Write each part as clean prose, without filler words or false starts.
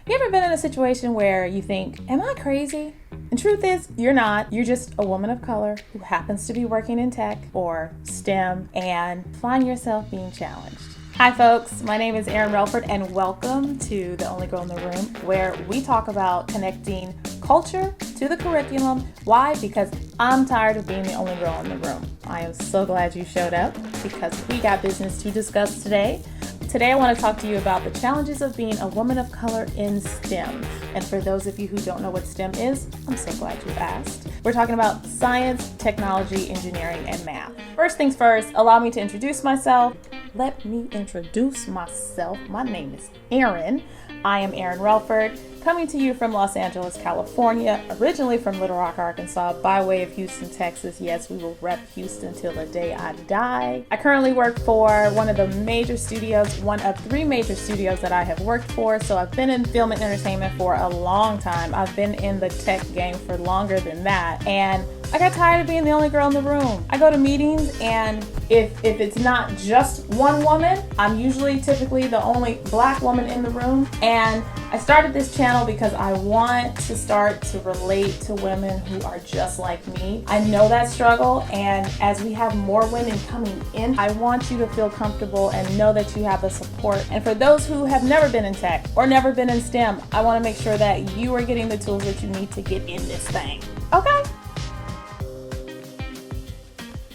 You ever been in a situation where you think, am I crazy? And truth is, you're not. You're just a woman of color who happens to be working in tech or STEM and find yourself being challenged. Hi folks, my name is Erin Relford and welcome to The Only Girl in the Room, where we talk about connecting culture to the curriculum. Why? Because I'm tired of being the only girl in the room. I am so glad you showed up because we got business to discuss today. Today I want to talk to you about the challenges of being a woman of color in STEM. And for those of you who don't know what STEM is, I'm so glad you asked. We're talking about science, technology, engineering, and math. First things first, allow me to introduce myself. Let me introduce myself. My name is Erin. I am Erin Relford, coming to you from Los Angeles, California, originally from Little Rock, Arkansas, by way of Houston, Texas. Yes, we will rep Houston till the day I die. I currently work for one of the major studios, one of 3 major studios that I have worked for. So I've been in film and entertainment for a long time. I've been in the tech game for longer than that. And I got tired of being the only girl in the room. I go to meetings and if it's not just one woman, I'm usually typically the only black woman in the room. And I started this channel because I want to start to relate to women who are just like me. I know that struggle, and as we have more women coming in, I want you to feel comfortable and know that you have the support. And for those who have never been in tech or never been in STEM, I want to make sure that you are getting the tools that you need to get in this thing. Okay?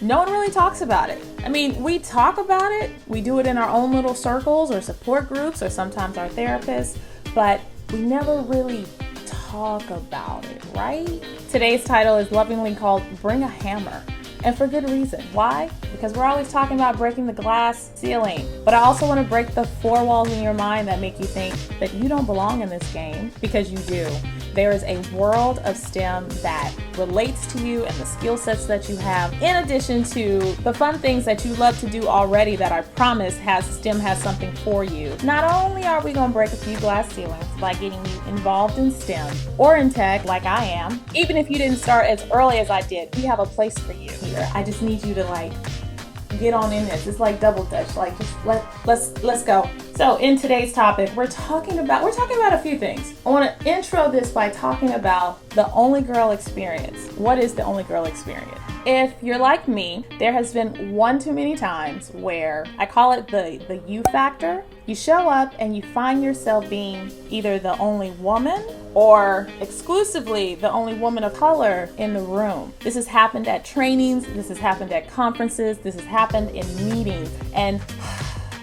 No one really talks about it. I mean, we talk about it. We do it in our own little circles or support groups or sometimes our therapists, but we never really talk about it, right? Today's title is lovingly called Bring a Hammer, and for good reason. Why? Because we're always talking about breaking the glass ceiling, but I also want to break the 4 walls in your mind that make you think that you don't belong in this game, because you do. There is a world of STEM that relates to you and the skill sets that you have, in addition to the fun things that you love to do already that I promise STEM has something for you. Not only are we going to break a few glass ceilings by getting you involved in STEM or in tech like I am, even if you didn't start as early as I did, we have a place for you here. I just need you to get on in this. It's like double dutch. Let's go. So in today's topic, we're talking about a few things. I want to intro this by talking about the only girl experience. What is the only girl experience? If you're like me, there has been one too many times where I call it the you factor. You show up and you find yourself being either the only woman or exclusively the only woman of color in the room. This has happened at trainings, this has happened at conferences, this has happened in meetings, and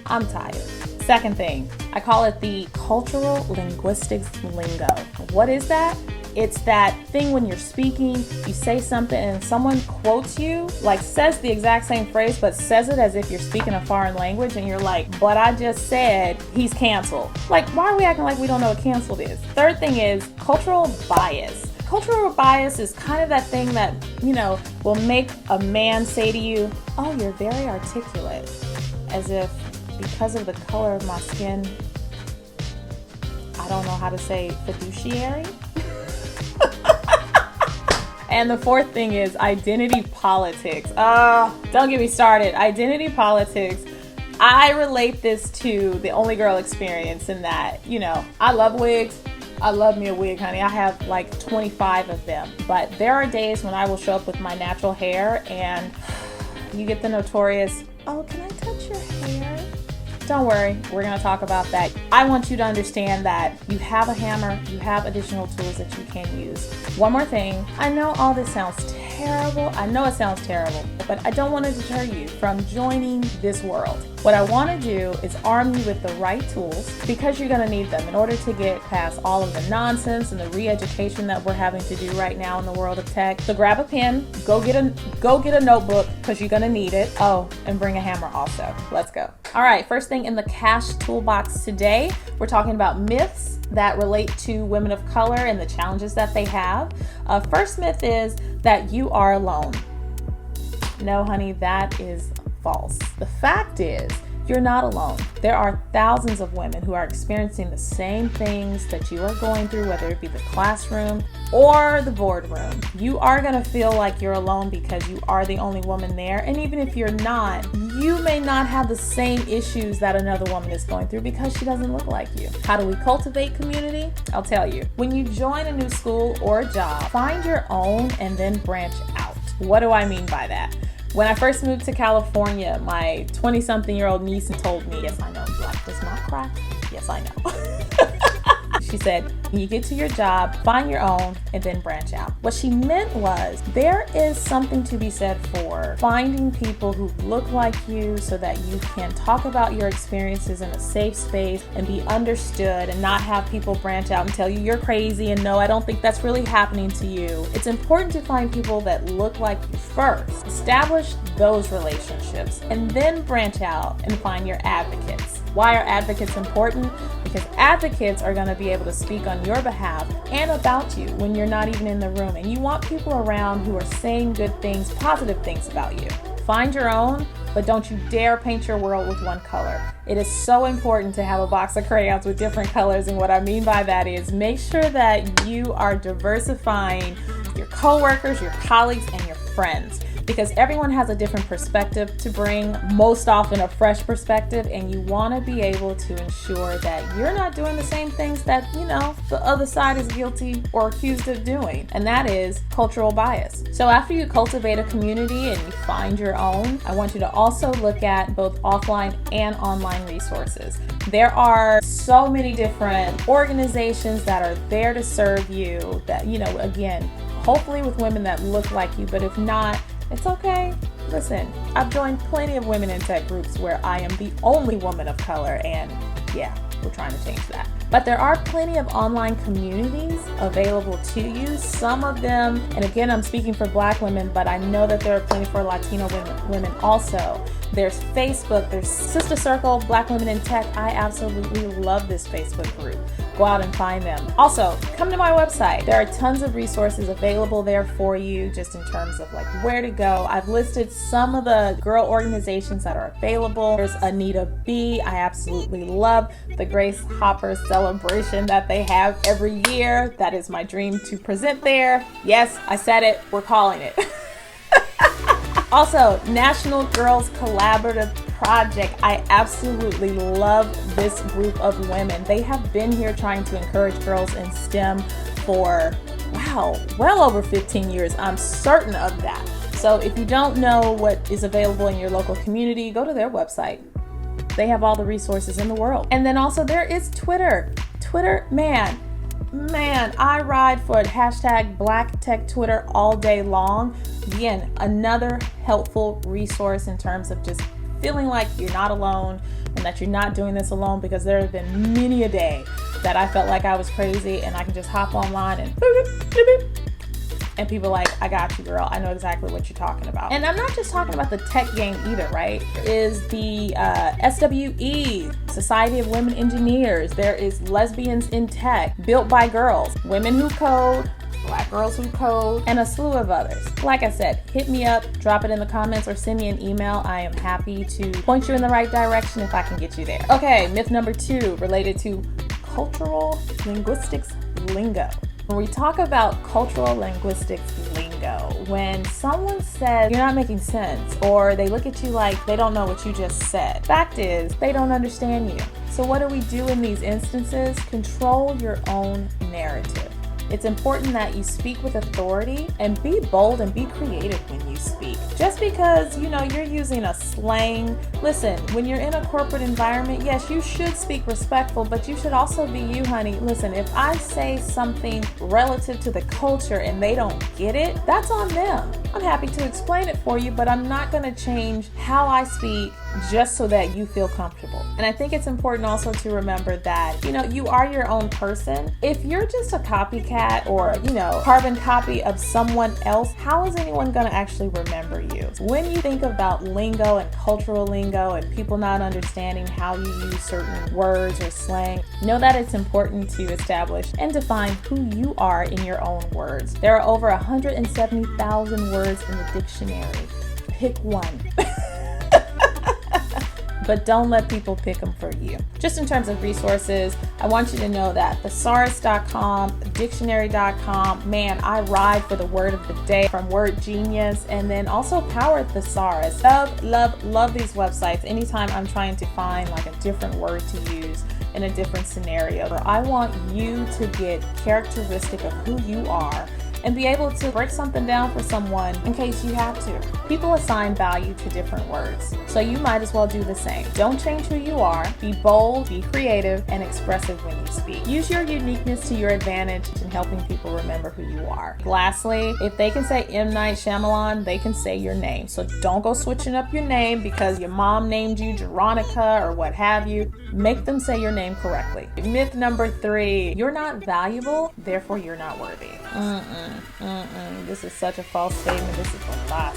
I'm tired. Second thing, I call it the cultural linguistics lingo. What is that? It's that thing when you're speaking, you say something and someone quotes you, says the exact same phrase, but says it as if you're speaking a foreign language, and you're like, but I just said he's canceled. Why are we acting like we don't know what canceled is? Third thing is cultural bias. Cultural bias is kind of that thing that, will make a man say to you, oh, you're very articulate, as if because of the color of my skin, I don't know how to say fiduciary. And the fourth thing is identity politics. Don't get me started. Identity politics. I relate this to the only girl experience in that, I love wigs. I love me a wig, honey. I have 25 of them. But there are days when I will show up with my natural hair and you get the notorious, oh, can I touch your hair? Don't worry, we're going to talk about that. I want you to understand that you have a hammer, you have additional tools that you can use. One more thing, I know all this sounds terrible. I know it sounds terrible, but I don't want to deter you from joining this world. What I want to do is arm you with the right tools, because you're going to need them in order to get past all of the nonsense and the re-education that we're having to do right now in the world of tech. So grab a pen, go get a notebook, because you're going to need it. Oh, and bring a hammer also. Let's go. All right, first thing in the cash toolbox today, we're talking about myths that relate to women of color and the challenges that they have. First myth is that you are alone. No, honey, that is false. The fact is, you're not alone. There are thousands of women who are experiencing the same things that you are going through, whether it be the classroom or the boardroom. You are going to feel like you're alone because you are the only woman there. And even if you're not, you may not have the same issues that another woman is going through because she doesn't look like you. How do we cultivate community? I'll tell you. When you join a new school or a job, find your own and then branch out. What do I mean by that? When I first moved to California, my 20-something-year-old niece told me, yes, I know, black does not crack. Yes, I know. She said, when you get to your job, find your own and then branch out. What she meant was there is something to be said for finding people who look like you so that you can talk about your experiences in a safe space and be understood and not have people branch out and tell you you're crazy and no, I don't think that's really happening to you. It's important to find people that look like you first. Establish those relationships and then branch out and find your advocates. Why are advocates important? Because advocates are going to be able to speak on your behalf and about you when you're not even in the room. And you want people around who are saying good things, positive things about you. Find your own, but don't you dare paint your world with one color. It is so important to have a box of crayons with different colors. And what I mean by that is make sure that you are diversifying your coworkers, your colleagues, and your friends. Because everyone has a different perspective to bring, most often a fresh perspective, and you want to be able to ensure that you're not doing the same things that, the other side is guilty or accused of doing, and that is cultural bias. So after you cultivate a community and you find your own, I want you to also look at both offline and online resources. There are so many different organizations that are there to serve you that, again, hopefully with women that look like you, but if not, it's okay. Listen, I've joined plenty of women in tech groups where I am the only woman of color, and yeah, we're trying to change that. But there are plenty of online communities available to you. Some of them, and again, I'm speaking for Black women, but I know that there are plenty for Latino women also. There's Facebook, there's Sister Circle, Black Women in Tech. I absolutely love this Facebook group. Go out and find them. Also, come to my website. There are tons of resources available there for you just in terms of like where to go. I've listed some of the girl organizations that are available. There's Anita B. I absolutely love the Grace Hopper celebration that they have every year. That is my dream to present there. Yes, I said it. We're calling it. Also, National Girls Collaborative Project. I absolutely love this group of women. They have been here trying to encourage girls in STEM for, well over 15 years. I'm certain of that. So if you don't know what is available in your local community, go to their website. They have all the resources in the world. And then also there is Twitter. Twitter, man, I ride for hashtag Black Tech Twitter all day long. Again, another helpful resource in terms of just feeling like you're not alone and that you're not doing this alone, because there have been many a day that I felt like I was crazy and I can just hop online and and people like, I got you, girl. I know exactly what you're talking about. And I'm not just talking about the tech game either, right? There is the SWE, Society of Women Engineers. There is Lesbians in Tech, Built by Girls, Women Who Code, Black Girls Who Code, and a slew of others. Like I said, hit me up, drop it in the comments, or send me an email. I am happy to point you in the right direction if I can get you there. Okay, myth number 2, related to cultural linguistics lingo. When we talk about cultural linguistics lingo, when someone says you're not making sense, or they look at you like they don't know what you just said, fact is they don't understand you. So what do we do in these instances? Control your own narrative. It's important that you speak with authority and be bold and be creative when you speak. Just because, you're using a slang. Listen, when you're in a corporate environment, yes, you should speak respectful, but you should also be you, honey. Listen, if I say something relative to the culture and they don't get it, that's on them. I'm happy to explain it for you, but I'm not going to change how I speak just so that you feel comfortable. And I think it's important also to remember that, you are your own person. If you're just a copycat or, carbon copy of someone else, how is anyone going to actually remember you? When you think about lingo and cultural lingo and people not understanding how you use certain words or slang, know that it's important to establish and define who you are in your own words. There are over 170,000 words in the dictionary. Pick one. but don't let people pick them for you. Just in terms of resources, I want you to know that thesaurus.com, dictionary.com, man, I ride for the word of the day from Word Genius, and then also Power Thesaurus. Love these websites. Anytime I'm trying to find like a different word to use in a different scenario, I want you to get characteristic of who you are and be able to break something down for someone in case you have to. People assign value to different words, so you might as well do the same. Don't change who you are. Be bold, be creative, and expressive when you speak. Use your uniqueness to your advantage in helping people remember who you are. Lastly, if they can say M. Night Shyamalan, they can say your name. So don't go switching up your name because your mom named you Jeronica or what have you. Make them say your name correctly. Myth number 3, you're not valuable, therefore you're not worthy. This is such a false statement. This is a lie.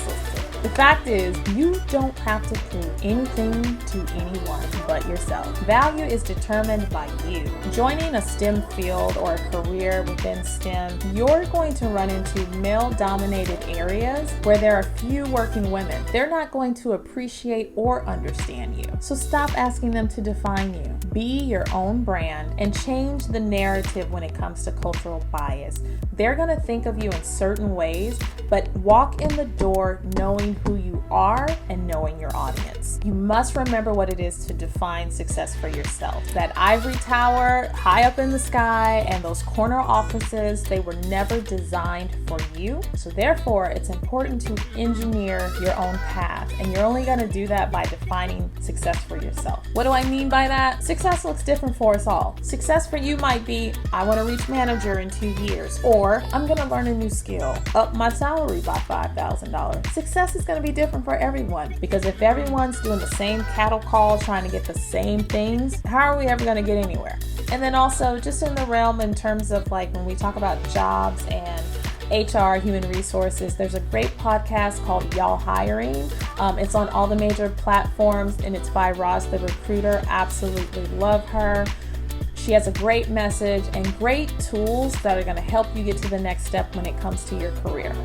The fact is, you don't have to prove anything to anyone but yourself. Value is determined by you. Joining a STEM field or a career within STEM, you're going to run into male-dominated areas where there are few working women. They're not going to appreciate or understand you. So stop asking them to define you. Be your own brand and change the narrative when it comes to cultural bias. They're going to think of you in certain ways, but walk in the door knowing who you are and knowing your audience. You must remember what it is to define success for yourself. That ivory tower high up in the sky and those corner offices, they were never designed for you. So therefore, it's important to engineer your own path, and you're only going to do that by defining success for yourself. What do I mean by that? Success looks different for us all. Success for you might be, I want to reach manager in 2 years, or I'm going to learn a new skill, up my salary by $5,000. Success is going to be different for everyone, because if everyone's doing the same cattle call trying to get the same things, how are we ever going to get anywhere? And then also just in the realm in terms of like when we talk about jobs and HR, human resources, there's a great podcast called Y'all Hiring. It's on all the major platforms and it's by Roz the Recruiter. Absolutely love her. She has a great message and great tools that are going to help you get to the next step when it comes to your career.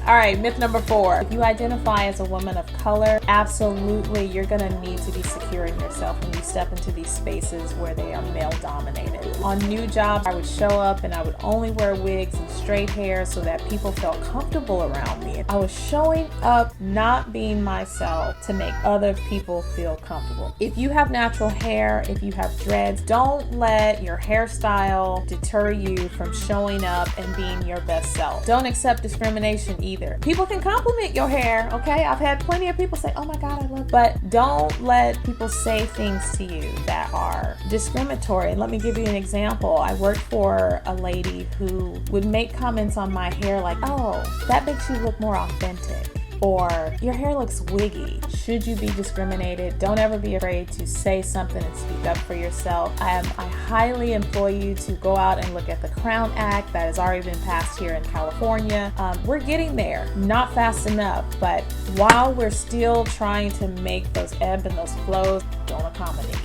All right, myth number 4. If you identify as a woman of color, absolutely, you're going to need to be secure in yourself when you step into these spaces where they are male dominated. On new jobs, I would show up and I would only wear wigs and straight hair so that people felt comfortable around me. I was showing up, not being myself, to make other people feel comfortable. If you have natural hair, if you have dreads, don't let your hairstyle deter you from showing up and being your best self. Don't accept discrimination either. People can compliment your hair, okay? I've had plenty of people say, oh my God, I love it. But don't let people say things to you that are discriminatory. And let me give you an example. I worked for a lady who would make comments on my hair like, oh, that makes you look more authentic. Or your hair looks wiggy. Should you be discriminated? Don't ever be afraid to say something and speak up for yourself. I highly employ you to go out and look at the Crown Act that has already been passed here in California. We're getting there, not fast enough, but while we're still trying to make those ebb and those flows, don't accommodate.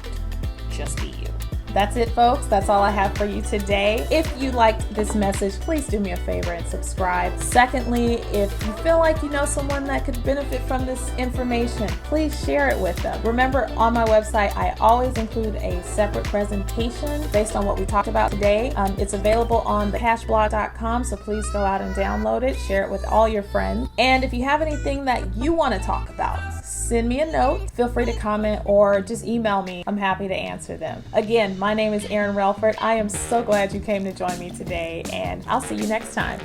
Just be you. That's it, folks. That's all I have for you today. If you liked this message, please do me a favor and subscribe. Secondly, if you feel like you know someone that could benefit from this information, please share it with them. Remember, on my website, I always include a separate presentation based on what we talked about today. It's available on thecashblog.com, so please go out and download it, share it with all your friends. And if you have anything that you want to talk about, send me a note. Feel free to comment or just email me. I'm happy to answer them. Again, my name is Erin Relford. I am so glad you came to join me today, and I'll see you next time.